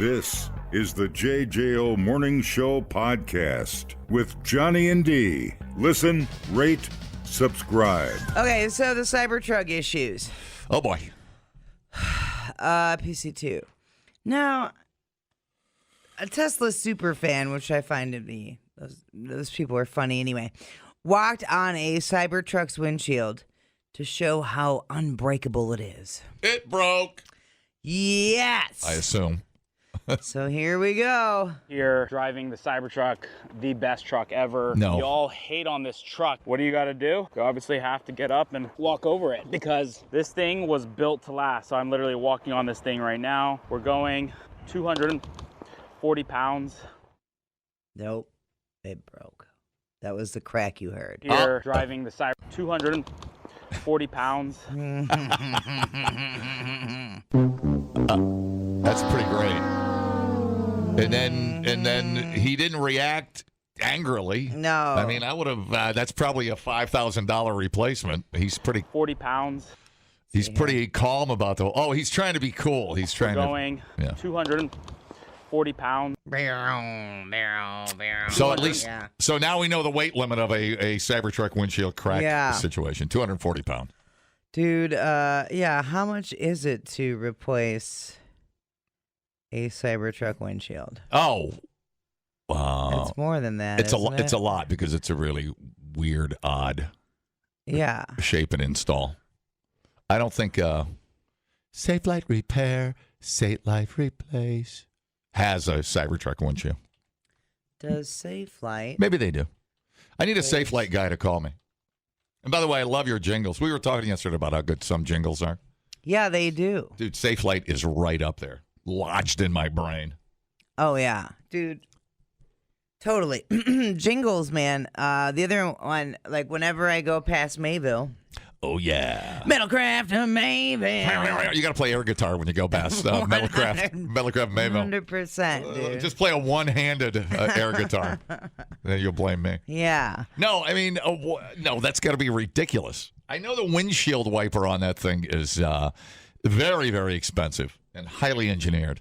This is the JJO Morning Show podcast with Johnny and D. Listen, rate, subscribe. Okay, so the Cybertruck issues. Oh, boy. PC2. Now, a Tesla super fan, which I find to be, those people are funny anyway, walked on a Cybertruck's windshield to show how unbreakable it is. It broke. Yes. I assume. So here we go. You're driving the Cybertruck, the best truck ever. No. You all hate on this truck. What do you got to do? You obviously have to get up and walk over it because this thing was built to last. So I'm literally walking on this thing right now. We're going 240 pounds. Nope. It broke. That was the crack you heard. You're driving the Cyber 240 pounds. That's pretty great. And then he didn't react angrily. No. I mean, I would have. That's probably a $5,000 replacement. He's pretty. 40 pounds. He's pretty calm about the. Oh, he's trying to be cool. He's trying We're going 240 pounds. So at least. Yeah. So now we know the weight limit of a Cybertruck windshield crack situation. 240 pounds. Dude, how much is it to replace a Cybertruck windshield? Oh, it's more than that. It's a lot because it's a really weird, odd, shape and install. I don't think Safe Light Repair, Safe Light Replace has a Cybertruck windshield. Does Safe Light? Maybe they do. I need a Safe Light guy to call me. And by the way, I love your jingles. We were talking yesterday about how good some jingles are. Yeah, they do. Dude, Safe Light is right up there, lodged in my brain. Oh, yeah. Dude, totally. Jingles, man. The other one, like whenever I go past Mayville. Oh, yeah. Metalcraft of Mayville. You got to play air guitar when you go past Metalcraft Mayville. 100%, dude. Just play a one-handed air guitar. Then you'll blame me. Yeah. No, I mean, no, that's got to be ridiculous. I know the windshield wiper on that thing is very, very expensive and highly engineered.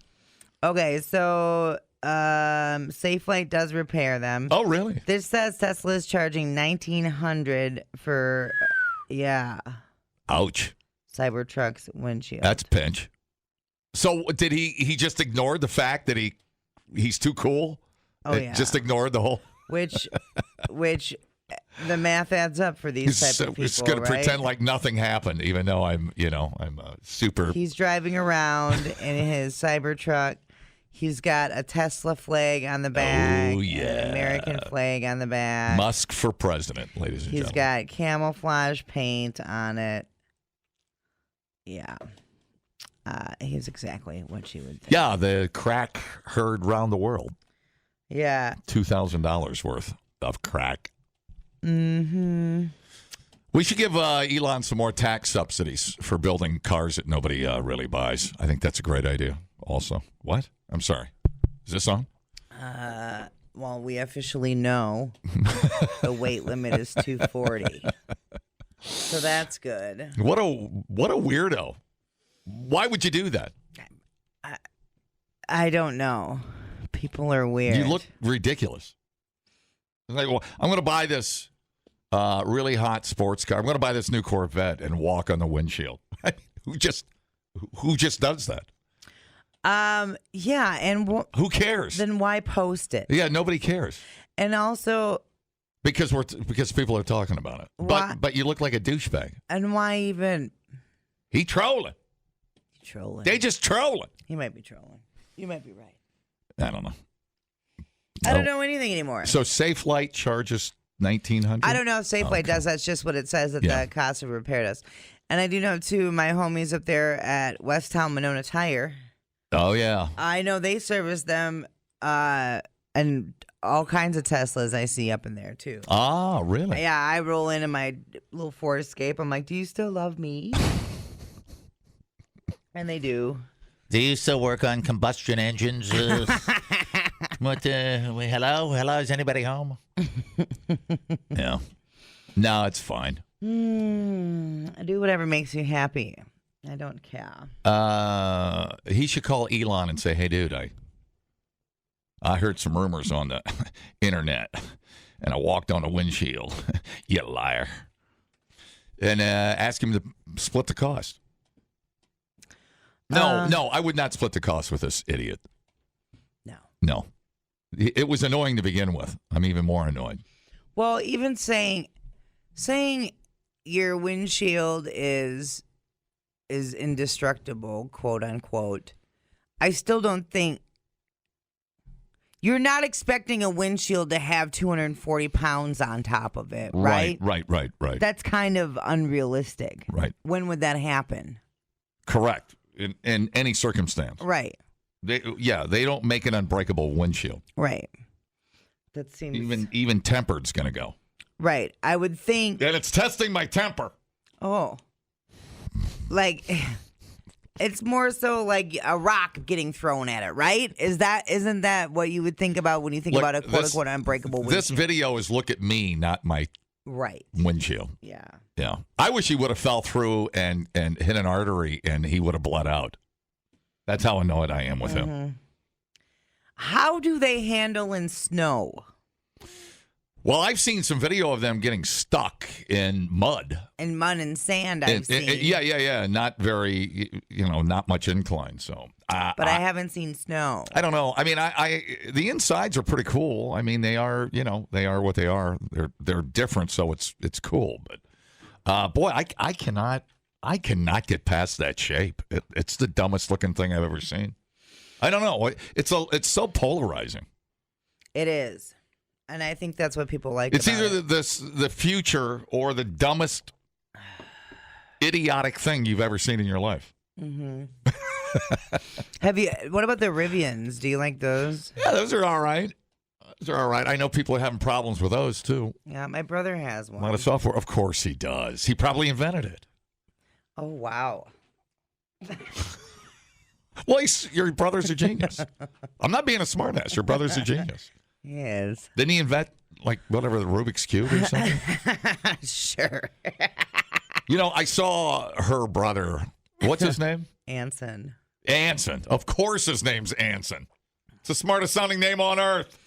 Okay, so Safe Light does repair them. Oh, really? This says Tesla is charging $1,900 for, Ouch. Cybertruck's windshield. That's pinch. So did he just ignored the fact that he's too cool? Oh, yeah. Just ignored the whole... Which the math adds up for these type of people, He's going to right? pretend like nothing happened, even though I'm super... He's driving around in his Cybertruck. He's got a Tesla flag on the back. Oh, yeah. An American flag on the back. Musk for president, ladies and He's gentlemen. got camouflage paint on it. Yeah. He's exactly what you would think. Yeah, the crack heard round the world. Yeah. $2,000 worth of crack. Mm-hmm. We should give Elon some more tax subsidies for building cars that nobody really buys. I think that's a great idea also. What? I'm sorry. Is this on? Well, we officially know the weight limit is 240. So that's good. What a weirdo. Why would you do that? I don't know. People are weird. You look ridiculous. Like, well, I'm going to buy this really hot sports car. I'm going to buy this new Corvette and walk on the windshield. Who just does that? Yeah, and who cares? Then why post it? Yeah, nobody cares. And also because people are talking about it. Why? But you look like a douchebag. And why even? He trolling. They just trolling. He might be trolling. You might be right. I don't know. I don't know anything anymore. So Safe Light charges $1,900? I don't know if Safe Light does. That's just what it says that the cost of repair does. And I do know, too, my homies up there at Westtown Monona Tire. Oh, yeah. I know they service them and all kinds of Teslas I see up in there, too. Ah, really? Yeah, I roll into my little Ford Escape. I'm like, do you still love me? And they do. Do you still work on combustion engines? Hello? Is anybody home? Yeah. No, it's fine. I do whatever makes you happy. I don't care. He should call Elon and say, hey, dude, I heard some rumors on the internet, and I walked on the windshield. You liar. And ask him to split the cost. No, I would not split the cost with this idiot. No. It was annoying to begin with. I'm even more annoyed. Well, even saying your windshield is indestructible, quote unquote, I still don't think you're not expecting a windshield to have 240 pounds on top of it, right? Right. That's kind of unrealistic. Right. When would that happen? Correct. In any circumstance. Right. They don't make an unbreakable windshield. Right. That seems even tempered's going to go. Right. I would think. And it's testing my temper. Oh. Like, it's more so like a rock getting thrown at it, right? Isn't that what you would think about when you think about a quote unquote unbreakable windshield? This video is look at me, not my windshield. Yeah. Yeah. I wish he would have fell through and hit an artery and he would have bled out. That's how annoyed I am with him. How do they handle in snow? Well, I've seen some video of them getting stuck in mud. In mud and sand, I've seen. Yeah. Not very, not much incline. So, but I haven't seen snow. I don't know. I mean, the insides are pretty cool. I mean, they are what they are. They're different, so it's cool. But boy, I cannot get past that shape. It's the dumbest looking thing I've ever seen. I don't know. It's so polarizing. It is. And I think that's what people like. It's about either the future or the dumbest, idiotic thing you've ever seen in your life. Mm-hmm. What about the Rivians? Do you like those? Yeah, those are all right. I know people are having problems with those too. Yeah, my brother has one. A lot of software. Of course he does. He probably invented it. Oh, wow. Well, your brother's a genius. I'm not being a smartass. Your brother's a genius. He is. Didn't he invent, like, whatever, the Rubik's Cube or something? Sure. I saw her brother. What's his name? Anson. Anson. Of course his name's Anson. It's the smartest sounding name on earth.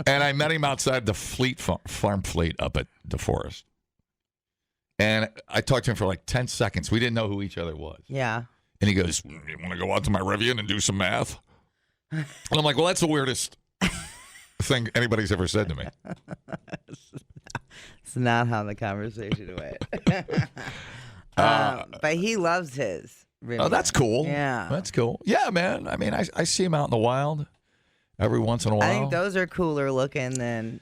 And I met him outside the farm fleet up at DeForest. And I talked to him for like 10 seconds. We didn't know who each other was. Yeah. And he goes, "You want to go out to my Rivian and do some math?" And I'm like, well, that's the weirdest thing anybody's ever said to me. It's not how the conversation went. But he loves his Rivian. Oh, that's cool. Yeah. That's cool. Yeah, man. I mean, I see him out in the wild every once in a while. I think those are cooler looking than...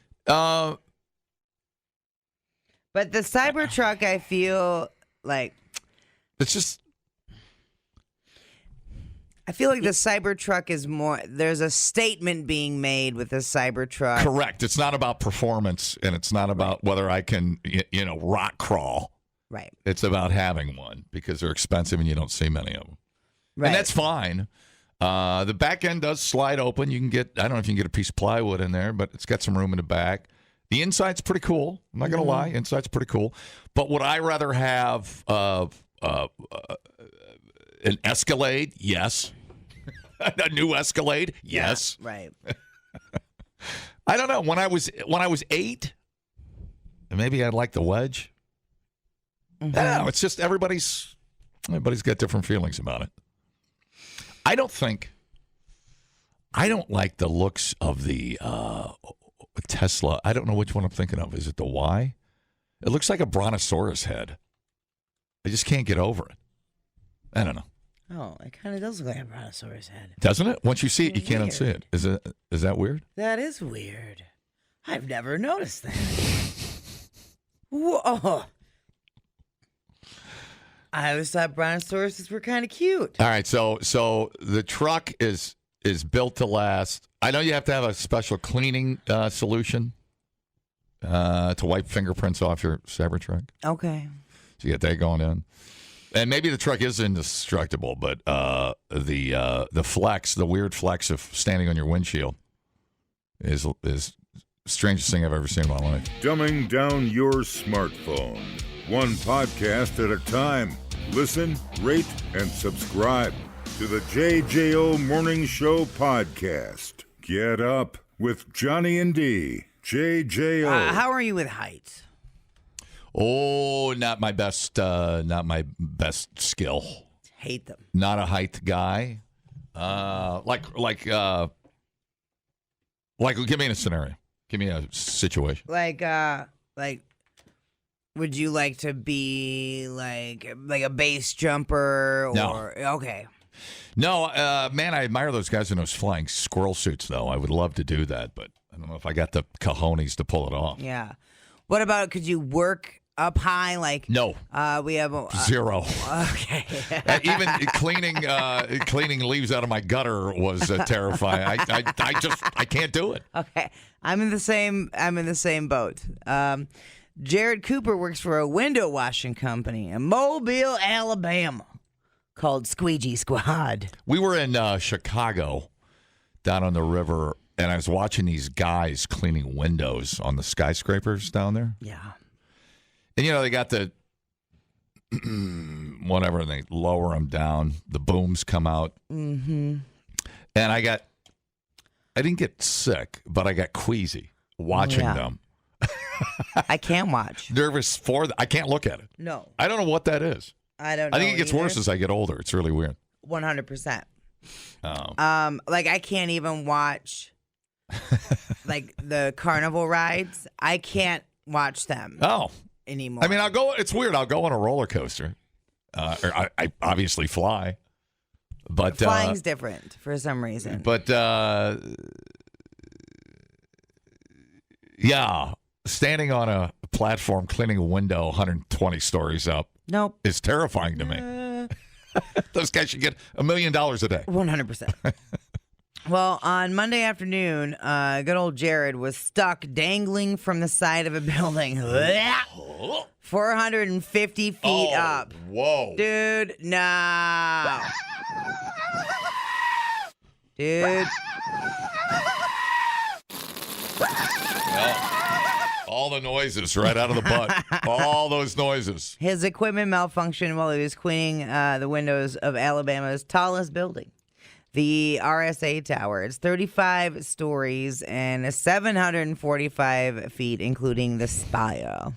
But the Cybertruck, I feel like... It's just... I feel like the Cybertruck is more... There's a statement being made with the Cybertruck. Correct. It's not about performance, and it's not about whether I can, rock crawl. Right. It's about having one because they're expensive and you don't see many of them. Right. And that's fine. The back end does slide open. You can get... I don't know if you can get a piece of plywood in there, but it's got some room in the back. The inside's pretty cool. I'm not going to lie. Inside's pretty cool. But would I rather have an Escalade? Yes. A new Escalade? Yes. Yeah, right. I don't know. When I was 8, maybe I'd like the Wedge. Mm-hmm. No, it's just everybody's got different feelings about it. I don't like the looks of the Tesla. I don't know which one I'm thinking of. Is it the Y? It looks like a brontosaurus head. I just can't get over it. I don't know. Oh, it kind of does look like a brontosaurus head. Doesn't it? Once you see it, you can't unsee it. Is that weird? That is weird. I've never noticed that. Whoa. I always thought brontosauruses were kind of cute. All right, so the truck is built to last. I know you have to have a special cleaning solution to wipe fingerprints off your Cybertruck. Okay. So you get that going in. And maybe the truck is indestructible, but the flex, the weird flex of standing on your windshield is the strangest thing I've ever seen in my life. Dumbing down your smartphone. One podcast at a time. Listen, rate, and subscribe. to the JJO Morning Show podcast. Get up with Johnny and D. JJO. How are you with heights? Oh, not my best skill. Hate them. Not a height guy. Give me a scenario. Give me a situation. Like, would you like to be like a base jumper or No. Okay. No, man, I admire those guys in those flying squirrel suits, though. I would love to do that, but I don't know if I got the cojones to pull it off. Yeah. What about, could you work up high? Like, No. We have Zero. Okay. Even cleaning leaves out of my gutter was terrifying. I can't do it. Okay. I'm in the same boat. Jared Cooper works for a window washing company in Mobile, Alabama, called Squeegee Squad. We were in Chicago, down on the river, and I was watching these guys cleaning windows on the skyscrapers down there. Yeah. And, they got the whatever, and they lower them down. The booms come out. Mm-hmm. And I didn't get sick, but I got queasy watching them. I can't watch. Nervous for I can't look at it. No. I don't know what that is. I don't know. I think it gets worse as I get older. It's really weird. 100%. Oh. Like I can't even watch like the carnival rides. I can't watch them anymore. I mean, it's weird. I'll go on a roller coaster. Or I obviously fly. But flying's different for some reason. But yeah, standing on a platform cleaning a window 120 stories up. Nope. Is terrifying to me. Those guys should get $1 million a day. 100%. Well, on Monday afternoon, good old Jared was stuck dangling from the side of a building. 450 feet up. Whoa. Dude, no. Dude. All the noises right out of the butt. All those noises. His equipment malfunctioned while he was cleaning the windows of Alabama's tallest building, the RSA Tower. It's 35 stories and 745 feet, including the spire.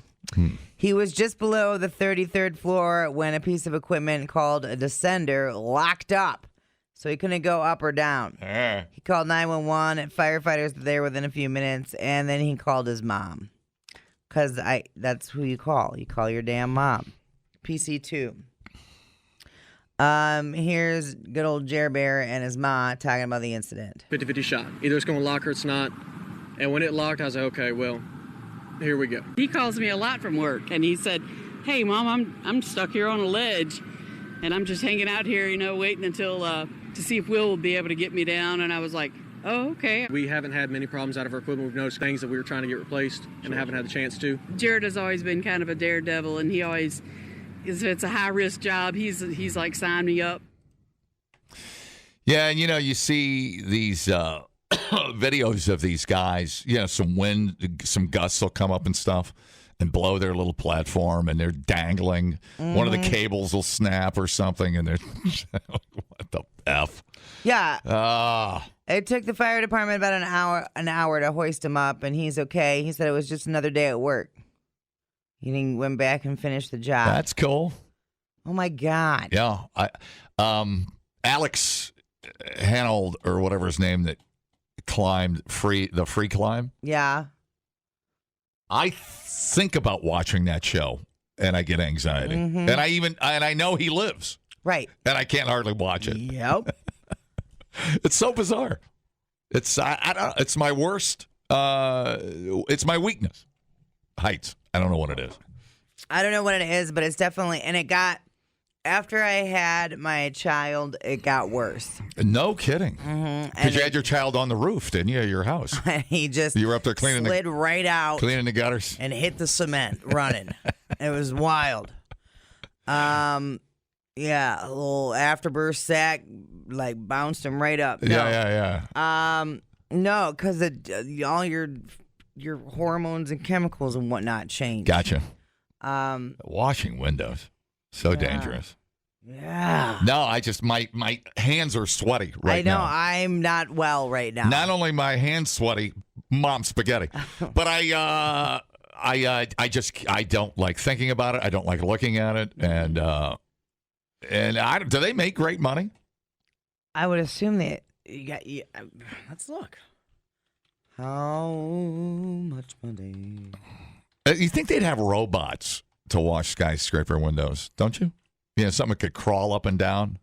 He was just below the 33rd floor when a piece of equipment called a descender locked up, so he couldn't go up or down. He called 911, and firefighters were there within a few minutes, and then he called his mom. Because that's who you call. You call your damn mom. PC2. Here's good old Jer Bear and his ma talking about the incident. 50-50 shot. Either it's going to lock or it's not. And when it locked, I was like, okay, well, here we go. He calls me a lot from work, and he said, hey, Mom, I'm stuck here on a ledge, and I'm just hanging out here, waiting until to see if Will will be able to get me down. And I was like, oh, okay. We haven't had many problems out of our equipment. We've noticed things that we were trying to get replaced and haven't had the chance to. Jared has always been kind of a daredevil, and he always, if it's a high-risk job, he's like, sign me up. Yeah, and you see these videos of these guys, some wind, some gusts will come up and stuff and blow their little platform, and they're dangling. Mm-hmm. One of the cables will snap or something, and they're, what the F? Yeah. It took the fire department about an hour to hoist him up, and he's okay. He said it was just another day at work. He went back and finished the job. That's cool. Oh my God. Yeah. Alex Hanold, or whatever his name, that climbed the free climb. Yeah. I think about watching that show, and I get anxiety. Mm-hmm. And I know he lives. Right. And I can't hardly watch it. Yep. It's so bizarre. It's I don't. It's my worst. It's my weakness. Heights. I don't know what it is. I don't know what it is, but it's definitely. And it got after I had my child, it got worse. No kidding. Mm-hmm. Because you had your child on the roof, didn't you? At your house. He just you were up there cleaning slid right out, cleaning the gutters, and hit the cement running. It was wild. Yeah, a little afterburst sack, like bounced him right up. No. Yeah. No, because all your hormones and chemicals and whatnot change. Gotcha. Washing windows, so dangerous. Yeah. No, I just my hands are sweaty right now. I'm not well right now. Not only my hands sweaty, mom spaghetti, but I don't like thinking about it. I don't like looking at it, and do they make great money? I would assume that let's look. How much money? You think they'd have robots to wash skyscraper windows, don't you? You know, something that could crawl up and down.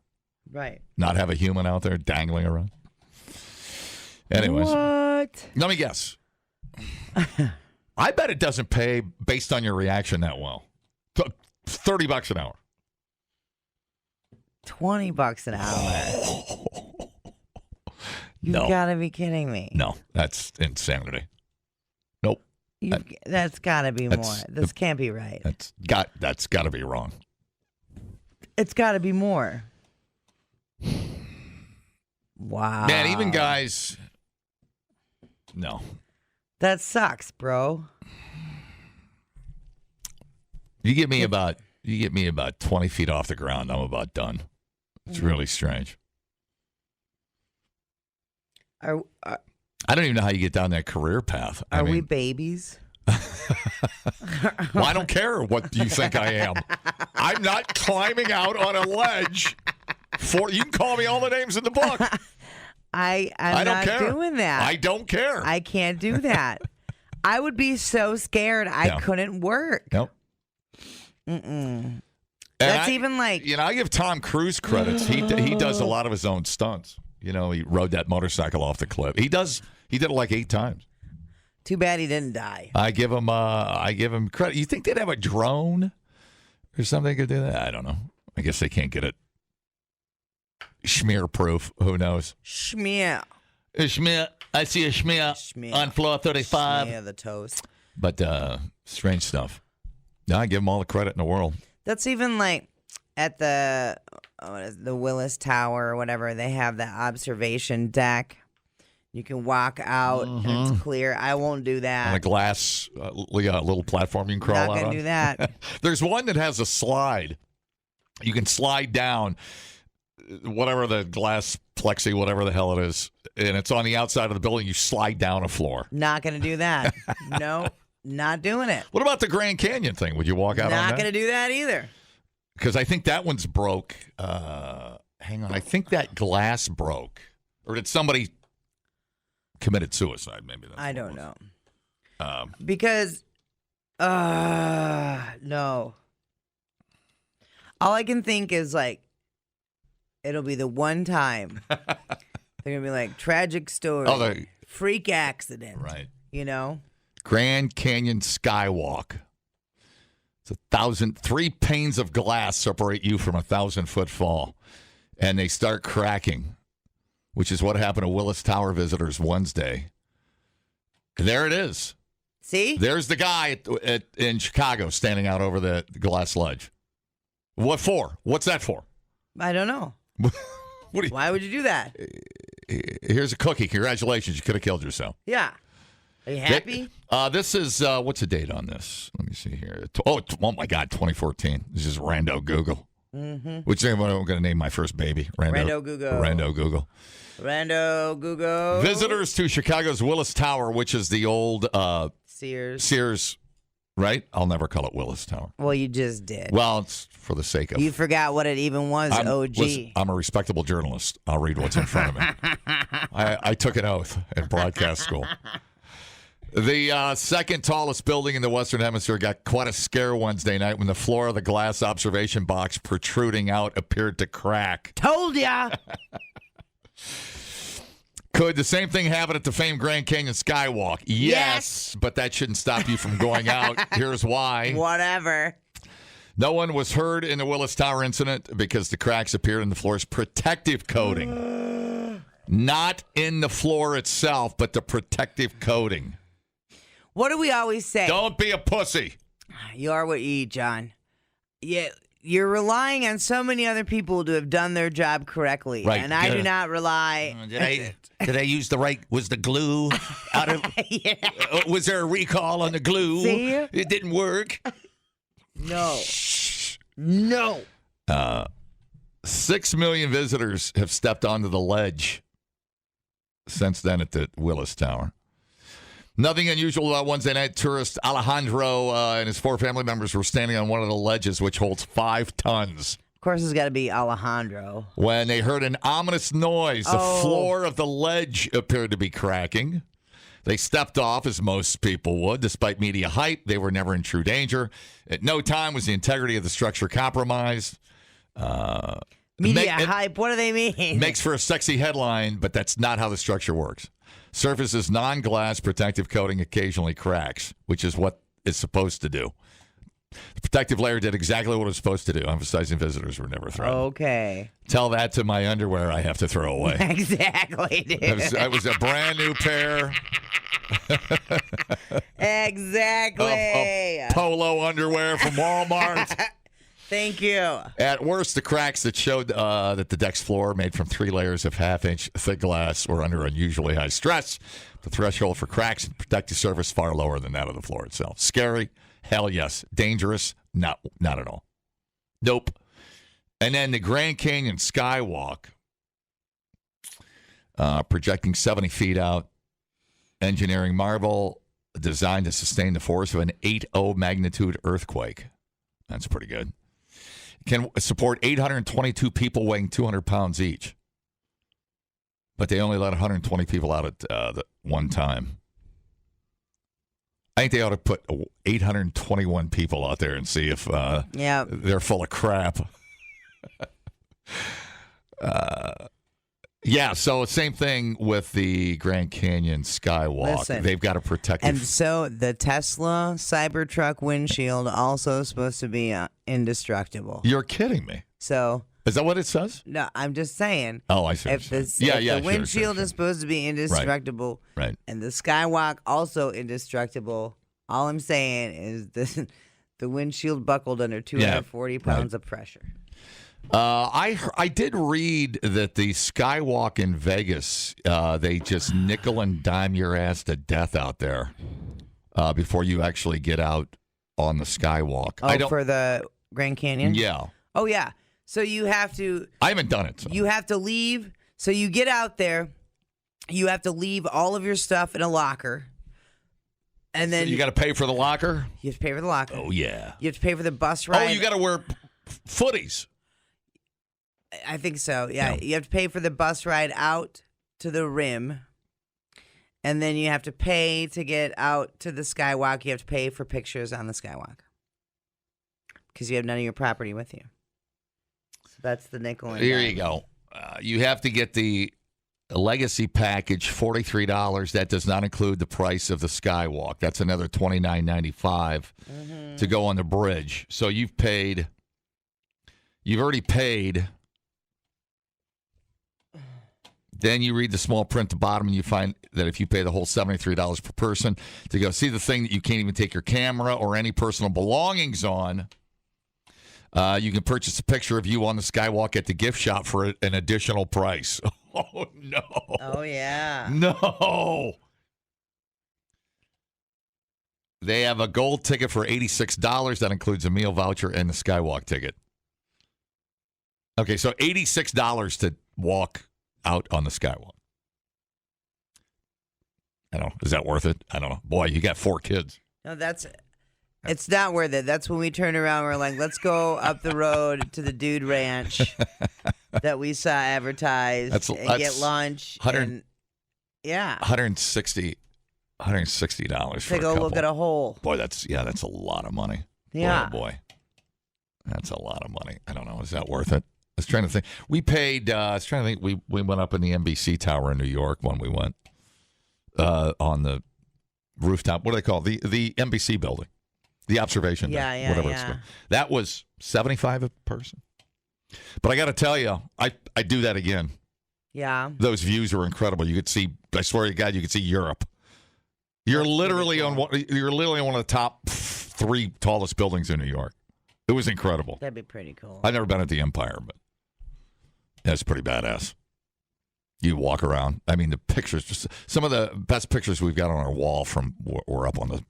Right. Not have a human out there dangling around. Anyways. What? Let me guess. I bet it doesn't pay based on your reaction that well. $30 an hour. $20 an hour. You No. gotta be kidding me. No, that's insanity. Nope. That's gotta be more. This can't be right. That's got to be wrong. It's gotta be more. Wow. Man, even guys. No. That sucks, bro. You get me about 20 feet off the ground, I'm about done. It's really strange. I don't even know how you get down that career path. Are we babies? Well, I don't care what you think I am. I'm not climbing out on a ledge. You can call me all the names in the book. I'm don't not care. doing that. I don't care. I can't do that. I would be so scared I couldn't work. Nope. Mm-mm. That's even like... You know, I give Tom Cruise credits. He does a lot of his own stunts. You know, he rode that motorcycle off the cliff. He did it like 8 times. Too bad he didn't die. I give him credit. You think they'd have a drone or something that could do that? I don't know. I guess they can't get it schmear proof. Who knows? Schmear. Schmear. I see a schmear on floor 35. Schmear the toast. But strange stuff. I give them all the credit in the world. That's even like at the Willis Tower or whatever. They have the observation deck. You can walk out and it's clear. I won't do that. On a glass little platform you can crawl out on. Not going to do that. There's one that has a slide. You can slide down whatever the glass plexi, whatever the hell it is, and it's on the outside of the building. You slide down a floor. Not going to do that. No, not doing it. What about the Grand Canyon thing? Would you walk out on that? Not going to do that either. Because I think that one's broke. Hang on. I think that glass broke. Or did somebody committed suicide? Maybe that's I don't know. Because, no. All I can think is like, it'll be the one time. They're going to be like, tragic story. Freak accident. Right. You know? Grand Canyon Skywalk. It's 3 panes of glass separate you from a 1,000-foot fall. And they start cracking, which is what happened to Willis Tower visitors Wednesday. There it is. See? There's the guy in Chicago standing out over the glass ledge. What for? What's that for? I don't know. Why would you do that? Here's a cookie. Congratulations. You could have killed yourself. Yeah. Are you happy? This is, what's the date on this? Let me see here. Oh my God, 2014. This is Rando Google. Mm-hmm. Which I'm going to name my first baby. Rando Google. Rando Google. Rando Google. Visitors to Chicago's Willis Tower, which is the old Sears, right? I'll never call it Willis Tower. Well, you just did. Well, it's for the sake of... You forgot what it even was, OG. Listen, I'm a respectable journalist. I'll read what's in front of me. I took an oath at broadcast school. The second tallest building in the Western Hemisphere got quite a scare Wednesday night when the floor of the glass observation box protruding out appeared to crack. Told ya! Could the same thing happen at the famed Grand Canyon Skywalk? Yes, but that shouldn't stop you from going out. Here's why. Whatever. No one was hurt in the Willis Tower incident because the cracks appeared in the floor's protective coating. Not in the floor itself, but the protective coating. What do we always say? Don't be a pussy. You are what you eat, John. Yeah, you're relying on so many other people to have done their job correctly, right. And I do not rely. Did I use the right? Was the glue out of? Yeah. Was there a recall on the glue? See? It didn't work. No. No. 6 million visitors have stepped onto the ledge since then at the Willis Tower. Nothing unusual about Wednesday night. Tourist Alejandro and his 4 family members were standing on one of the ledges, which holds 5 tons. Of course, it's got to be Alejandro. When they heard an ominous noise, the floor of the ledge appeared to be cracking. They stepped off, as most people would. Despite media hype, they were never in true danger. At no time was the integrity of the structure compromised. Media hype, what do they mean? Makes for a sexy headline, but that's not how the structure works. Surface's non-glass protective coating occasionally cracks, which is what it's supposed to do. The protective layer did exactly what it was supposed to do, emphasizing visitors were never threatened. Okay. Tell that to my underwear I have to throw away. Exactly, dude. It was a brand new pair. Exactly. Of polo underwear from Walmart. Thank you. At worst, the cracks that showed that the deck's floor, made from 3 layers of half-inch thick glass, were under unusually high stress. The threshold for cracks and protective surface far lower than that of the floor itself. Scary? Hell yes. Dangerous? Not at all. Nope. And then the Grand Canyon Skywalk, projecting 70 feet out, engineering marvel designed to sustain the force of an 8.0 magnitude earthquake. That's pretty good. Can support 822 people weighing 200 pounds each. But they only let 120 people out at one time. I think they ought to put 821 people out there and see if they're full of crap. Yeah, so same thing with the Grand Canyon Skywalk. Listen, they've got a protective. And so the Tesla Cybertruck windshield also supposed to be indestructible. You're kidding me. So is that what it says? No, I'm just saying. Oh, I see. If the windshield is supposed to be indestructible, right, and the Skywalk also indestructible, all I'm saying is the windshield buckled under 240 pounds of pressure. I did read that the Skywalk in Vegas, they just nickel and dime your ass to death out there before you actually get out on the Skywalk. Oh, for the Grand Canyon? Yeah. Oh, yeah. So you have to... I haven't done it. So. You have to leave. So you get out there. You have to leave all of your stuff in a locker. And then... So you got to pay for the locker? You have to pay for the locker. Oh, yeah. You have to pay for the bus ride. Oh, you got to wear footies. I think so, yeah. You have to pay for the bus ride out to the rim. And then you have to pay to get out to the Skywalk. You have to pay for pictures on the Skywalk. Because you have none of your property with you. So that's the nickel and Here dime. you go. You have to get the legacy package, $43. That does not include the price of the Skywalk. That's another $29.95 to go on the bridge. So you've already paid. Then you read the small print at the bottom, and you find that if you pay the whole $73 per person to go see the thing that you can't even take your camera or any personal belongings on, you can purchase a picture of you on the Skywalk at the gift shop for an additional price. Oh, no. Oh, yeah. No. They have a gold ticket for $86. That includes a meal voucher and the Skywalk ticket. Okay, so $86 to walk out on the Skywalk. I don't know. Is that worth it? I don't know. Boy, you got 4 kids. No, it's not worth it. That's when we turn around. We're like, let's go up the road to the Dude Ranch that we saw advertised and get lunch. Yeah. $160 for to go look at a hole. Boy, that's a lot of money. Yeah. Boy. That's a lot of money. I don't know. Is that worth it? I was trying to think. We paid, we went up in the NBC Tower in New York when we went on the rooftop. What do they call it? The NBC building. The observation deck, whatever it's called. That was $75 a person. But I got to tell you, I do that again. Yeah. Those views were incredible. You could see, I swear to God, you could see Europe. You're literally on one of the top 3 tallest buildings in New York. It was incredible. That'd be pretty cool. I've never been at the Empire, but that's pretty badass. You walk around. I mean, the pictures, just some of the best pictures we've got on our wall were up on the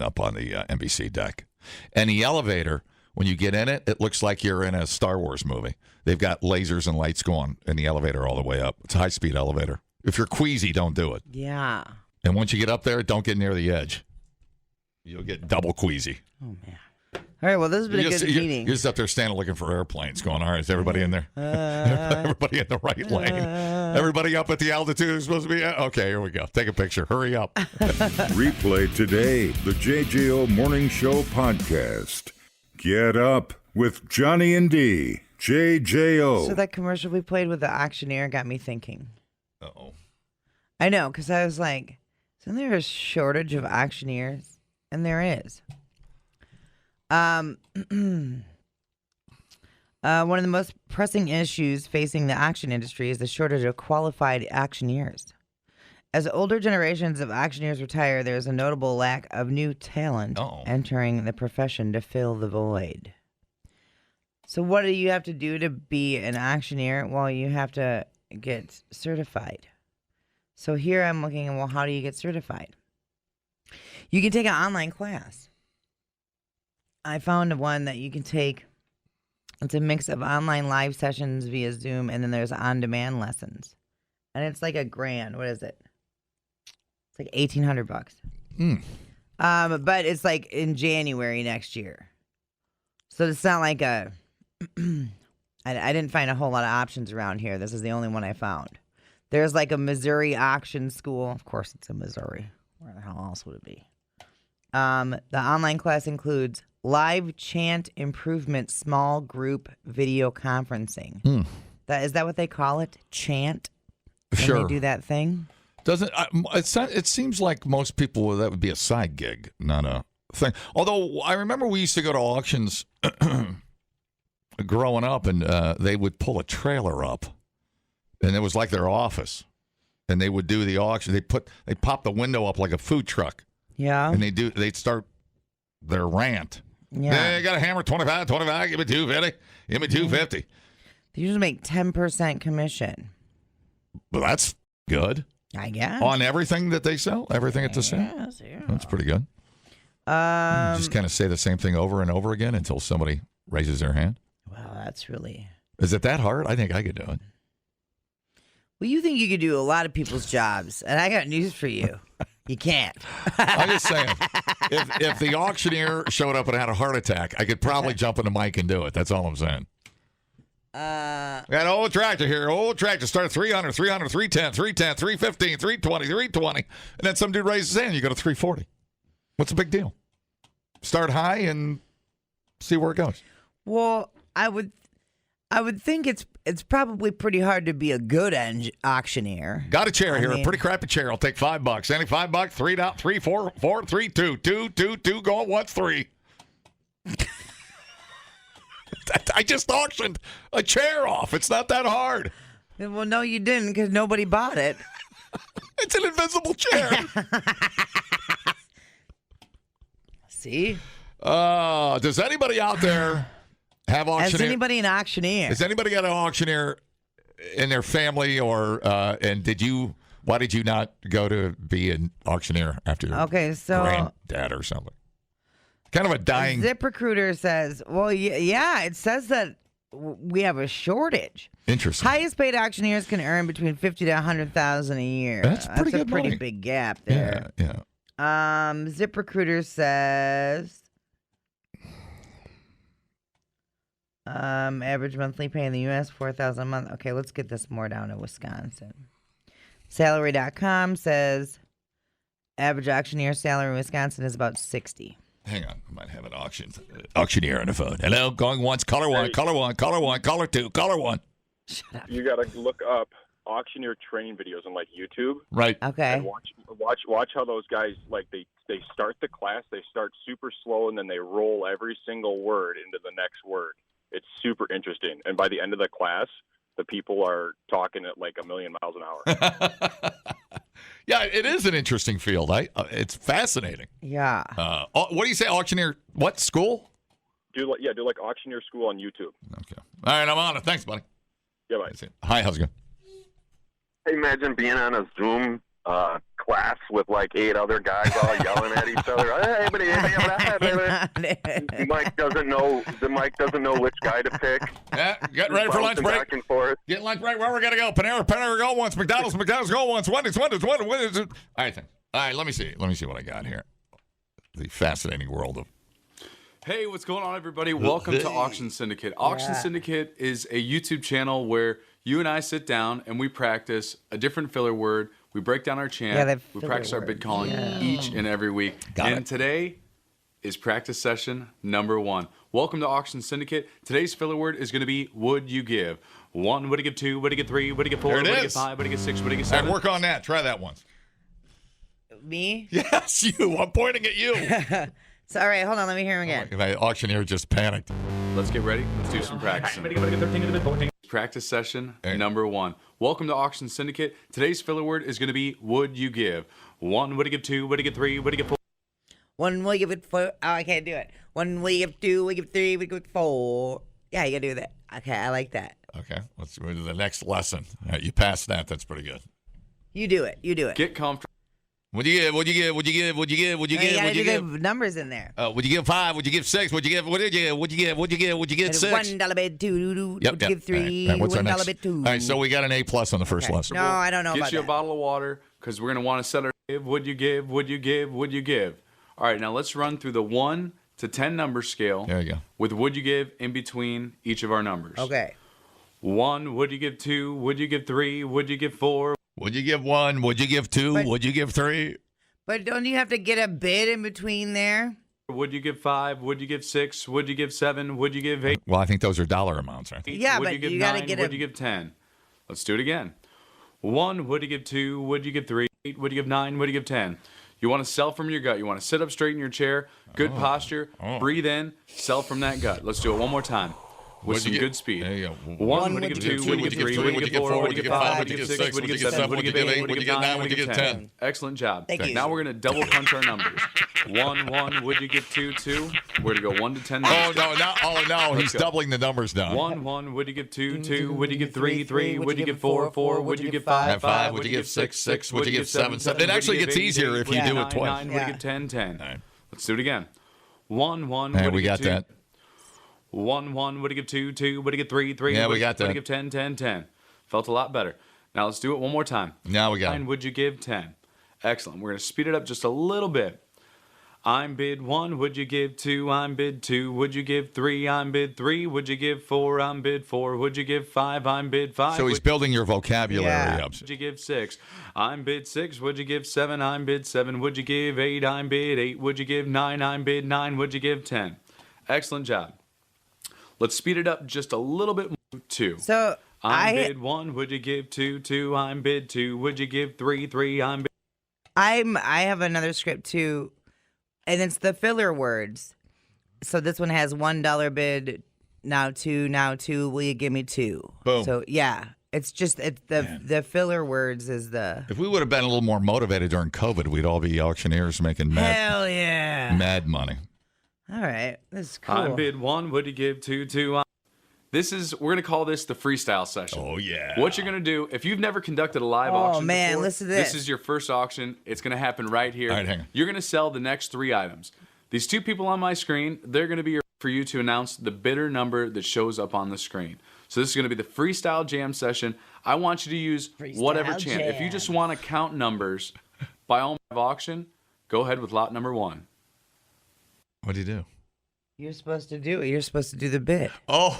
NBC deck. And the elevator When you get in it, it looks like you're in a Star Wars movie. They've got lasers and lights going in the elevator all the way up. It's a high-speed elevator. If you're queasy, don't do it. Yeah. And once you get up there, don't get near the edge. You'll get double queasy. Oh, man. All right, well, this has been a good meeting. You're just up there standing looking for airplanes going, all right, is everybody in there? Everybody in the right lane? Everybody up at the altitude they're supposed to be at? Okay, here we go. Take a picture. Hurry up. Replay today the JJO Morning Show podcast. Get up with Johnny and D. JJO. So that commercial we played with the auctioneer got me thinking. Uh-oh. I know, because I was like, isn't there a shortage of auctioneers? And there is. One of the most pressing issues facing the auction industry is the shortage of qualified auctioneers. As older generations of auctioneers retire, there is a notable lack of new talent entering the profession to fill the void. So what do you have to do to be an auctioneer? Well, you have to get certified. So here I'm looking at, well, how do you get certified? You can take an online class. I found one that you can take. It's a mix of online live sessions via Zoom, and then there's on-demand lessons. And it's like $1,000. What is it? It's like $1,800. But it's like in January next year. So it's not like a... I didn't find a whole lot of options around here. This is the only one I found. There's like a Missouri auction school. Of course, it's in Missouri. Where the hell else would it be? The online class includes live chant improvement small group video conferencing. Is that what they call it? Chant? Sure. When they do that thing? It seems like most people, that would be a side gig, not a thing. Although I remember we used to go to auctions growing up, and they would pull a trailer up, and it was like their office, and they would do the auction. They pop the window up like a food truck. Yeah. And they'd start their rant. Yeah. Hey, got a hammer, 25, give me 250, give me 250. They usually make 10% commission. Well, that's good. I guess. On everything that they sell, everything at the sale. Yes, yeah. That's pretty good. Just kind of say the same thing over and over again until somebody raises their hand. Wow, that's really... Is it that hard? I think I could do it. Well, you think you could do a lot of people's jobs, and I got news for you. You can't. I'm just saying, if the auctioneer showed up and had a heart attack, I could probably jump in the mic and do it. That's all I'm saying. We got an old tractor here. Old tractor. Start at 300, 310, 315, 320. And then some dude raises his hand. You go to 340. What's the big deal? Start high and see where it goes. Well, I would think it's probably pretty hard to be a good auctioneer. Got a chair here, a pretty crappy chair. I'll take $5. Any $5? 3 down, 3, 4, 4, 3, 2, 2, 2, 2, going once, 3. I just auctioned a chair off. It's not that hard. Well, no, you didn't, because nobody bought it. It's an invisible chair. See? Does anybody out there have auctioneer? Has anybody an auctioneer? Has anybody got an auctioneer in their family, or and why did you not go to be an auctioneer after your granddad or something? Kind of a dying. ZipRecruiter says, well, yeah, it says that we have a shortage. Interesting. Highest paid auctioneers can earn between $50,000 to $100,000 a year. That's pretty good a pretty money. big gap there. Yeah. ZipRecruiter says average monthly pay in the U.S. $4,000 a month. Okay, let's get this more down to Wisconsin. Salary.com says average auctioneer salary in Wisconsin is about $60,000. Hang on, I might have an auctioneer on the phone. Hello, going once, caller one, caller one, caller one, caller two, caller one. Shut up. You got to look up auctioneer training videos on like YouTube. Right. Okay. And watch how those guys they start the class, they start super slow, and then they roll every single word into the next word. It's super interesting, and by the end of the class, the people are talking at like 1,000,000 miles an hour. Yeah, it is an interesting field. It's fascinating. Yeah. What do you say, auctioneer? What school? Do like auctioneer school on YouTube. Okay. All right, I'm on it. Thanks, buddy. Yeah, bye. Hi, how's it going? Imagine being on a Zoom class with like 8 other guys all yelling at each other. Mike doesn't know which guy to pick. Yeah, getting ready for lunch break. Back and forth. Getting lunch break. Where we gotta go? Panera go once. McDonald's go once. Wendy's. All right, let me see what I got here. The fascinating world of. Hey, what's going on, everybody? Welcome to Auction Syndicate. Auction Syndicate is a YouTube channel where you and I sit down and we practice a different filler word. We break down our chant. We practice our bid calling each and every week. Today is practice session number 1. Welcome to Auction Syndicate. Today's filler word is going to be would you give. 1, would you give 2, would you give 3, would you give 4, would you give 5, would you give 6, would you give 7. All right, work on that. Try that once. Me? Yes, you. I'm pointing at you. So, all right, hold on. Let me hear him again. My auctioneer just panicked. Let's get ready. Let's do some practicing. Practice session number 1. Welcome to Auction Syndicate. Today's filler word is going to be would you give. 1, would you give 2, would you give 3, would you give 4. 1, will you give it 4? Oh, I can't do it. 1, will you give 2, will you give 3, will you give 4? Yeah, you got to do that. Okay, I like that. Okay, let's go to the next lesson. All right, you passed that. That's pretty good. You do it. Get comfortable. Would you give? You got to do the numbers in there. Would you give 5? Would you give 6? Would you give? Would you give? Would you give? Would you give 6? $1 bid, 2. Yep, Would you give 3? Right, what's our $1 next? bid, 2. All right, so we got an A+ on the first lesson. No, I don't know about that. Get you a bottle of water because we're going to want to set our would you give, would you give, would you give. All right, now let's run through the 1 to 10 number scale. There you go. With would you give in between each of our numbers. Okay. 1, would you give 2, would you give 3, would you give 4. Would you give 1? Would you give 2? Would you give 3? But don't you have to get a bid in between there? Would you give 5? Would you give 6? Would you give 7? Would you give 8? Well, I think those are dollar amounts, right? Yeah, would but you give you got to 9? get Would you give 10? Let's do it again. 1, would you give 2? Would you give 3? Would you give 9? Would you give 10? You want to sell from your gut. You want to sit up straight in your chair. Good posture. Breathe in. Sell from that gut. Let's do it one more time. With some good speed. There you go. 1, would you give 2, would you give 3, would you give 4, would you give 5, would you give 6, would you give 7, would you give 8, would you give 9, would you give 10. Excellent job. Thank you. Now we're going to double punch our numbers. 1, would you give 2, 2. We're going to go 1 to 10. No, he's doubling the numbers down. 1, would you give 2, 2, would you give 3, 3, would you give 4, 4, would you give 5, 5, would you give 6, 6, would you give 7, 7. It actually gets easier if you do it twice. 9, would you give 10, 10. All right. Let's do it again. 1, would And you we give got 2. that. 1, would you give 2, 2, would you give 3, 3, Yeah, we got would that. you give 10, 10, 10. Felt a lot better. Now let's do it one more time. Now we got 9, it. would you give 10? Excellent. We're going to speed it up just a little bit. I'm bid 1, would you give 2? I'm bid 2, would you give 3? I'm bid 3, would you give 4? I'm bid 4, would you give 5? I'm bid 5. So he's building your vocabulary up. Would you give 6? I'm bid 6, would you give 7? I'm bid 7, would you give 8? I'm bid 8, would you give 9? I'm bid 9, would you give 10? Excellent job. Let's speed it up just a little bit more. 2. So I'm bid 1, would you give 2? 2, I'm bid 2, would you give 3? 3, I'm bid. I have another script too, and it's the filler words. So this one has $1 bid, now 2, will you give me 2? Boom. So yeah, it's the filler words is the. If we would have been a little more motivated during COVID, we'd all be auctioneers making Hell yeah. mad money. All right, this is cool. I'm bid 1, would you give 2? 2. We're going to call this the freestyle session. Oh, yeah. What you're going to do, if you've never conducted a live auction before, listen to this. This is your first auction. It's going to happen right here. All right, hang on. You're going to sell the next 3 items. These 2 people on my screen, they're going to be for you to announce the bidder number that shows up on the screen. So this is going to be the freestyle jam session. I want you to use whatever chant. If you just want to count numbers by all auction, go ahead with lot number 1. What do you do? You're supposed to do it. You're supposed to do the bid. Oh,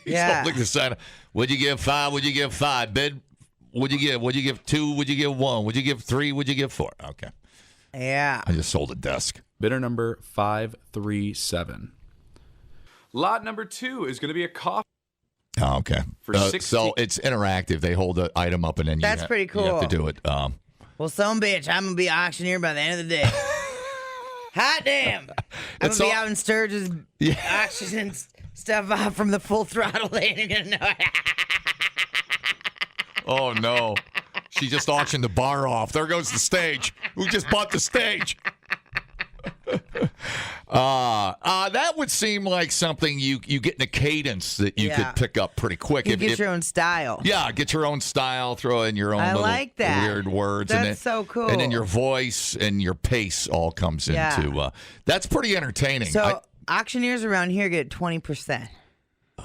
he's Yeah. holding the sign. Would you give 5? Would you give 5? Bid. Would you give? Would you give 2? Would you give 1? Would you give 3? Would you give 4? Okay. Yeah. I just sold a desk. Bidder number 537. Lot number 2 is going to be a coffee. Oh, okay. For 60 so it's interactive. They hold the item up and then That's pretty you have to cool. do it. Well, some bitch, I'm gonna be auctioneer by the end of the day. Hot damn! I'm gonna be out in Sturgis auctioning stuff off from the full throttle. They ain't gonna know. Oh no! She just auctioned the bar off. There goes the stage. Who just bought the stage? That would seem like something you get in a cadence that you could pick up pretty quick. You get your own style. Yeah, get your own style, throw in your own little like that. weird words. That's so cool. And then your voice and your pace all comes into that's pretty entertaining. So auctioneers around here get 20%.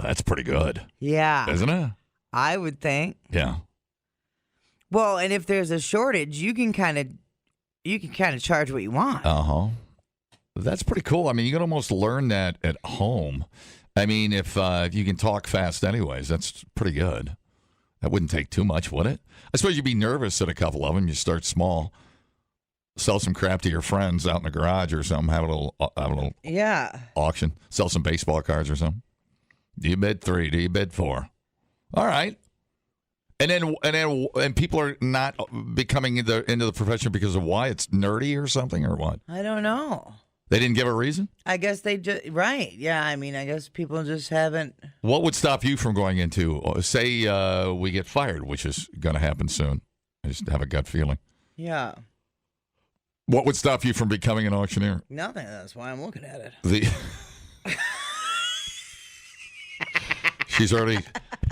That's pretty good. Yeah. Isn't it? I would think. Yeah. Well, and if there's a shortage, you can kind of charge what you want. Uh-huh. That's pretty cool. I mean, you can almost learn that at home. I mean, if you can talk fast anyways, that's pretty good. That wouldn't take too much, would it? I suppose you'd be nervous at a couple of them. You start small. Sell some crap to your friends out in the garage or something. Have a little auction. Sell some baseball cards or something. Do you bid 3? Do you bid 4? All right. And people are not becoming into the profession because of why? It's nerdy or something or what? I don't know. They didn't give a reason? I guess they just right. Yeah, I mean, I guess people just haven't. What would stop you from going into, say, we get fired, which is going to happen soon? I just have a gut feeling. Yeah. What would stop you from becoming an auctioneer? Nothing. That's why I'm looking at it. She's already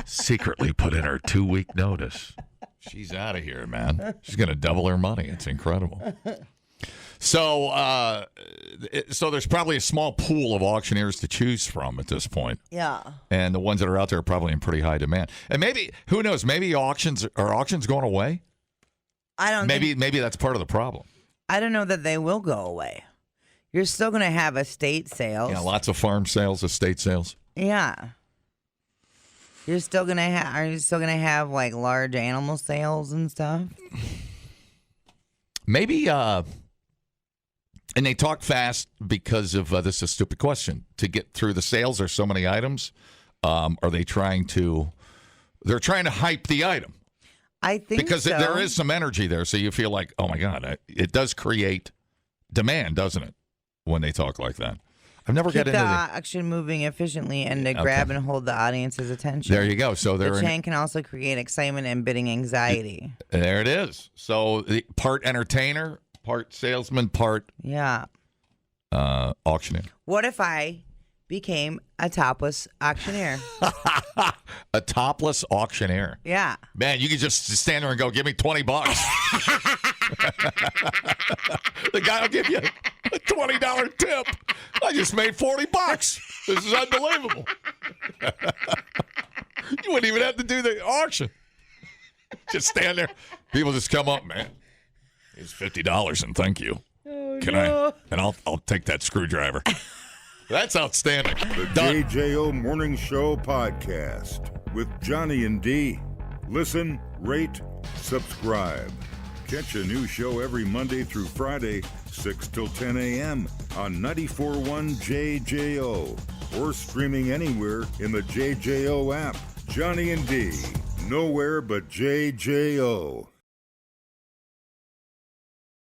secretly put in her 2-week notice. She's out of here, man. She's going to double her money. It's incredible. So there's probably a small pool of auctioneers to choose from at this point. Yeah. And the ones that are out there are probably in pretty high demand. And maybe, who knows, maybe auctions going away? I don't Maybe that's part of the problem. I don't know that they will go away. You're still going to have estate sales. Yeah, lots of farm sales, estate sales. Yeah. Are you still gonna have like large animal sales and stuff? Maybe, and they talk fast because of this is a stupid question. To get through the sales, there's so many items. Are they trying to? They're trying to hype the item. I think because so. There is some energy there, so you feel like, oh my God, it does create demand, doesn't it? When they talk like that. I've never got into the auction moving efficiently and to grab and hold the audience's attention. There you go. So the chain can also create excitement and bidding anxiety. There it is. So the part entertainer, part salesman, part auctioneer. What if I became a topless auctioneer? A topless auctioneer. Yeah. Man, you could just stand there and go, give me $20. The guy will give you a $20 tip. I just made $40. This is unbelievable. You wouldn't even have to do the auction. Just stand there. People just come up, man. Here's $50 and thank you. Oh, Can I? And I'll take that screwdriver. That's outstanding. The JJO Morning Show podcast with Johnny and D. Listen, rate, subscribe. Catch a new show every Monday through Friday, 6 till 10 a.m. on 94.1 JJO or streaming anywhere in the JJO app. Johnny and D. Nowhere but JJO.